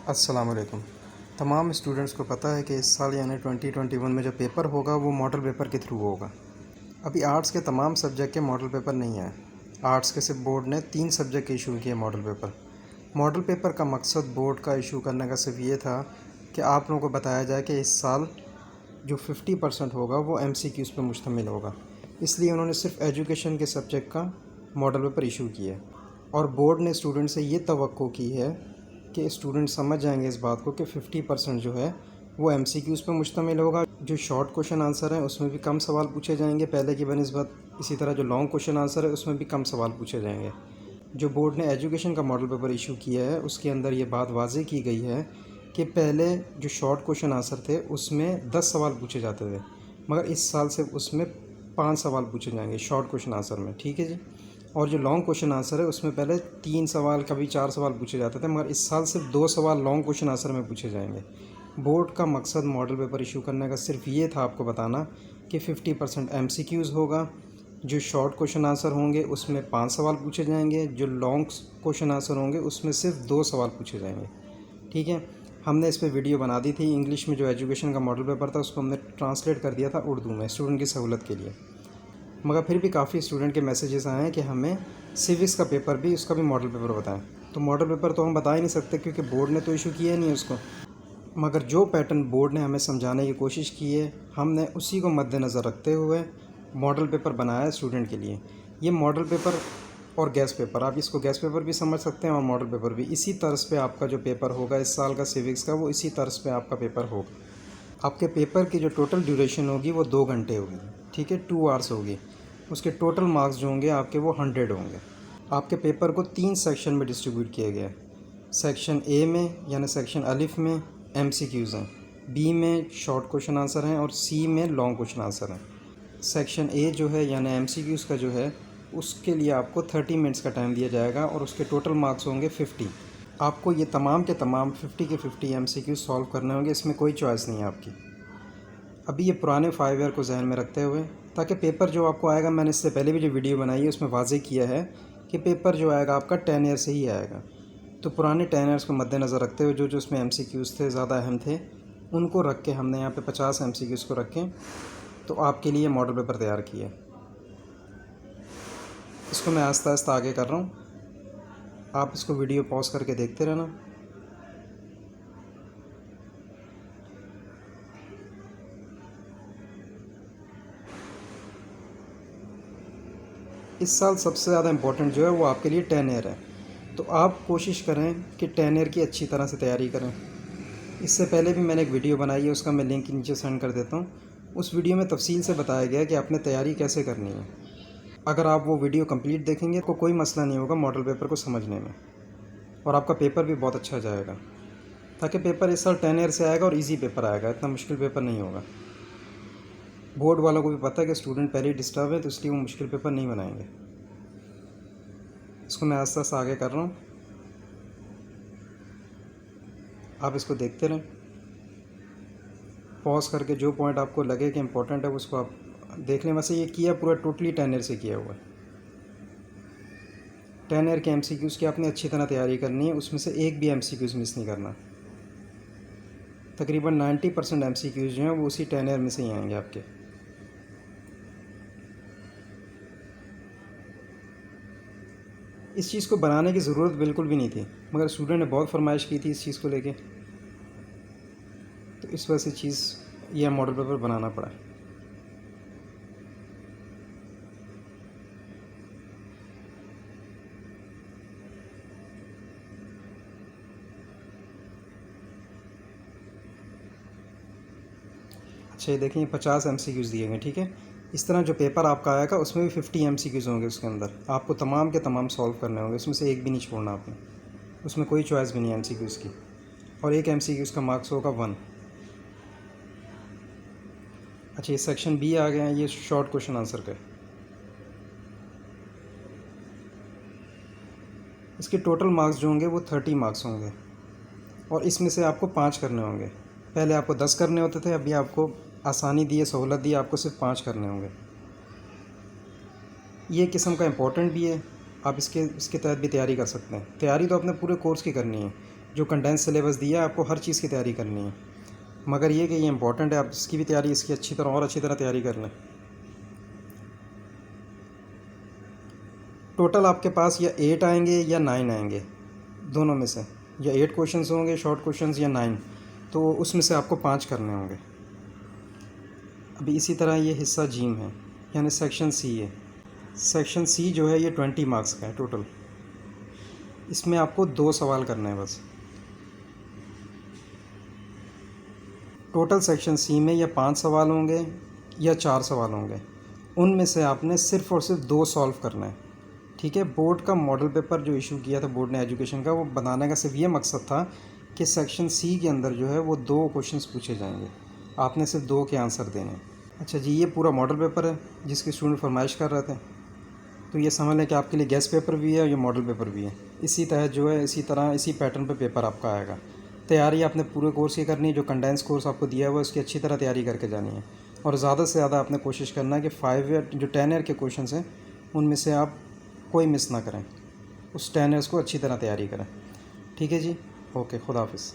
अस्सलाम वालेकुम। तमाम स्टूडेंट्स को पता है कि इस साल यानी 2021 में जो पेपर होगा वो मॉडल पेपर के थ्रू होगा। अभी आर्ट्स के तमाम सब्जेक्ट के मॉडल पेपर नहीं आए। आर्ट्स के सिर्फ बोर्ड ने 3 सब्जेक्ट के इशू किए मॉडल पेपर। मॉडल पेपर का मकसद बोर्ड का इशू करने का सिर्फ ये था कि आप लोगों को बताया जाए कि इस साल जो 50% होगा वो MCQs पे मुश्तमिल होगा। इसलिए उन्होंने सिर्फ एजुकेशन के सब्जेक्ट का मॉडल पेपर इशू किया और बोर्ड ने स्टूडेंट से ये तवक्को की है कि स्टूडेंट समझ जाएंगे इस बात को कि 50% जो है वो MCQs पे मुश्तमिल होगा। जो शॉर्ट क्वेश्चन आंसर हैं उसमें भी कम सवाल पूछे जाएंगे पहले की बनिस्बत, इसी तरह जो लॉन्ग क्वेश्चन आंसर है उसमें भी कम सवाल पूछे जाएंगे। जो बोर्ड ने एजुकेशन का मॉडल पेपर इशू किया है उसके अंदर ये बात वाज़ेह की गई है कि पहले जो शॉर्ट क्वेश्चन आंसर थे उसमें 10 सवाल पूछे जाते थे, मगर इस साल से उसमें 5 सवाल पूछे जाएंगे शॉर्ट क्वेश्चन आंसर में। ठीक है जी। और जो लॉन्ग क्वेश्चन आंसर है उसमें पहले 3 सवाल कभी 4 सवाल पूछे जाते थे, मगर इस साल सिर्फ 2 सवाल लॉन्ग क्वेश्चन आंसर में पूछे जाएंगे। बोर्ड का मकसद मॉडल पेपर इशू करने का सिर्फ ये था आपको बताना कि 50% MCQs होगा। जो शॉर्ट क्वेश्चन आंसर होंगे उसमें 5 सवाल पूछे जाएंगे, जो लॉन्ग क्वेश्चन आंसर होंगे उसमें सिर्फ 2 सवाल पूछे जाएंगे। ठीक है। हमने इस पर वीडियो बना दी थी। इंग्लिश में जो एजुकेशन का मॉडल पेपर था उसको हमने ट्रांसलेट कर दिया था उर्दू में स्टूडेंट की सहूलत के लिए, मगर फिर भी काफ़ी स्टूडेंट के मैसेजेस आए हैं कि हमें सिविक्स का पेपर भी, उसका भी मॉडल पेपर बताएं। तो मॉडल पेपर तो हम बता ही नहीं सकते क्योंकि बोर्ड ने तो इशू किया ही नहीं उसको, मगर जो पैटर्न बोर्ड ने हमें समझाने की कोशिश की है हमने उसी को मद्देनज़र रखते हुए मॉडल पेपर बनाया है स्टूडेंट के लिए। ये मॉडल पेपर और गैस पेपर, आप इसको गैस पेपर भी समझ सकते हैं और मॉडल पेपर भी। इसी तर्ज पे आपका जो पेपर होगा इस साल का सिविक्स का, वो इसी तर्ज पे आपका पेपर होगा। आपके पेपर की जो टोटल ड्यूरेशन होगी वो 2 घंटे होगी। ठीक है, 2 आवर्स होगी। उसके टोटल मार्क्स जो होंगे आपके वो 100 होंगे। आपके पेपर को 3 सेक्शन में डिस्ट्रीब्यूट किया गया है। सेक्शन ए में यानी सेक्शन अलिफ में MCQs हैं, बी में शॉर्ट क्वेश्चन आंसर हैं और सी में लॉन्ग क्वेश्चन आंसर हैं। सेक्शन ए जो है यानी MCQs का जो है उसके लिए आपको 30 मिनट्स का टाइम दिया जाएगा और उसके टोटल मार्क्स होंगे 50। आपको ये तमाम के तमाम 50 के 50 MCQs सॉल्व करने होंगे, इसमें कोई चॉइस नहीं है आपकी। अभी ये पुराने 5 ईयर को जहन में रखते हुए, ताकि पेपर जो आपको आएगा, मैंने इससे पहले भी जो वीडियो बनाई है उसमें वाज़ेह किया है कि पेपर जो आएगा आपका 10 ईयर से ही आएगा। तो पुराने 10 ईयर्स को मद्देनज़र रखते हुए जो जो उसमें MCQs थे ज़्यादा अहम थे उनको रख के हमने यहाँ पे 50 MCQs को रखें तो आपके लिए मॉडल पेपर तैयार किया। इसको मैं आहिस्ता आहिस्ता आगे कर रहा हूँ, आप इसको वीडियो पॉज करके देखते रहना। इस साल सबसे ज़्यादा इम्पोर्टेंट जो है वो आपके लिए 10 ईयर है, तो आप कोशिश करें कि 10 ईयर की अच्छी तरह से तैयारी करें। इससे पहले भी मैंने एक वीडियो बनाई है, उसका मैं लिंक नीचे सेंड कर देता हूँ। उस वीडियो में तफसील से बताया गया है कि आपने तैयारी कैसे करनी है। अगर आप वो वीडियो कंप्लीट देखेंगे तो कोई मसला नहीं होगा मॉडल पेपर को समझने में, और आपका पेपर भी बहुत अच्छा जाएगा। ताकि पेपर इस साल 10 ईयर से आएगा और इजी पेपर आएगा, इतना मुश्किल पेपर नहीं होगा। बोर्ड वालों को भी पता है कि स्टूडेंट पहले ही डिस्टर्ब है, तो इसलिए वो मुश्किल पेपर नहीं बनाएंगे। इसको मैं आस्ते आस्ते आगे कर रहा हूँ, आप इसको देखते रहें। पॉज करके जो पॉइंट आपको लगे कि इम्पोर्टेंट है उसको आप देख लें। वैसे ये किया पूरा टोटली 10 ईयर से किया हुआ है। 10 ईयर के MCQs की आपने अच्छी तरह तैयारी करनी है, उसमें से एक भी MCQs मिस नहीं करना। तकरीबन 90% MCQs जो हैं वो उसी 10 ईयर में से ही आएंगे आपके। इस चीज़ को बनाने की ज़रूरत बिल्कुल भी नहीं थी, मगर स्टूडेंट ने बहुत फरमाइश की थी इस चीज़ को लेके, तो इस वजह से चीज़ यह मॉडल पेपर बनाना पड़ा। अच्छा, ये देखें 50 MCQs दिए गए। ठीक है, इस तरह जो पेपर आपका आएगा उसमें भी 50 MCQs होंगे। उसके अंदर आपको तमाम के तमाम सॉल्व करने होंगे, उसमें से एक भी नहीं छोड़ना आपने। उसमें कोई चॉइस भी नहीं है MCQs की, और एक MCQs का मार्क्स होगा 1। अच्छा, ये सेक्शन B आ गया है, ये शॉर्ट क्वेश्चन आंसर का। इसके टोटल मार्क्स जो होंगे वो 30 मार्क्स होंगे, और इसमें से आपको 5 करने होंगे। पहले आपको 10 करने होते थे, अभी आपको आसानी दी है, सहूलत दी है, आपको सिर्फ 5 करने होंगे। ये किस्म का इम्पोर्टेंट भी है, आप इसके तहत भी तैयारी कर सकते हैं। तैयारी तो अपने पूरे कोर्स की करनी है, जो कंडेंस सिलेबस दिया है आपको हर चीज़ की तैयारी करनी है, मगर ये कि ये इंपॉर्टेंट है, आप इसकी भी तैयारी इसकी अच्छी तरह और अच्छी तरह तैयारी कर लें। टोटल आपके पास या 8 आएंगे या 9 आएंगे, दोनों में से, या 8 क्वेश्चंस होंगे शॉर्ट क्वेश्चंस या 9, तो उसमें से आपको 5 करने होंगे। अभी इसी तरह ये हिस्सा जीम है, यानी सेक्शन सी है। सेक्शन सी जो है ये 20 मार्क्स का है टोटल। इसमें आपको 2 सवाल करने हैं बस। टोटल सेक्शन सी में या 5 सवाल होंगे या 4 सवाल होंगे, उनमें से आपने सिर्फ़ और सिर्फ 2 सॉल्व करना है। ठीक है, बोर्ड का मॉडल पेपर जो इशू किया था बोर्ड ने एजुकेशन का, वो बनाने का सिर्फ ये मकसद था कि सेक्शन सी के अंदर जो है वो 2 क्वेश्चंस पूछे जाएंगे, आपने सिर्फ 2 के आंसर देने। अच्छा जी, ये पूरा मॉडल पेपर है जिसके स्टूडेंट फरमाइश कर रहे थे, तो ये समझ लें कि आपके लिए गेस्ट पेपर भी है और ये मॉडल पेपर भी है। इसी तरह जो है इसी पैटर्न पे पेपर आपका आएगा। तैयारी आपने पूरे कोर्स की करनी है, जो कंडेंस कोर्स आपको दिया हुआ है उसकी अच्छी तरह तैयारी करके जानी है, और ज़्यादा से ज़्यादा आपने कोशिश करना है कि 5 ईयर जो 10 ईयर के क्वेश्चन हैं उनमें से आप कोई मिस ना करें, उस 10 ईयर्स को अच्छी तरह तैयारी करें। ठीक है जी, ओके, खुदा हाफिज़।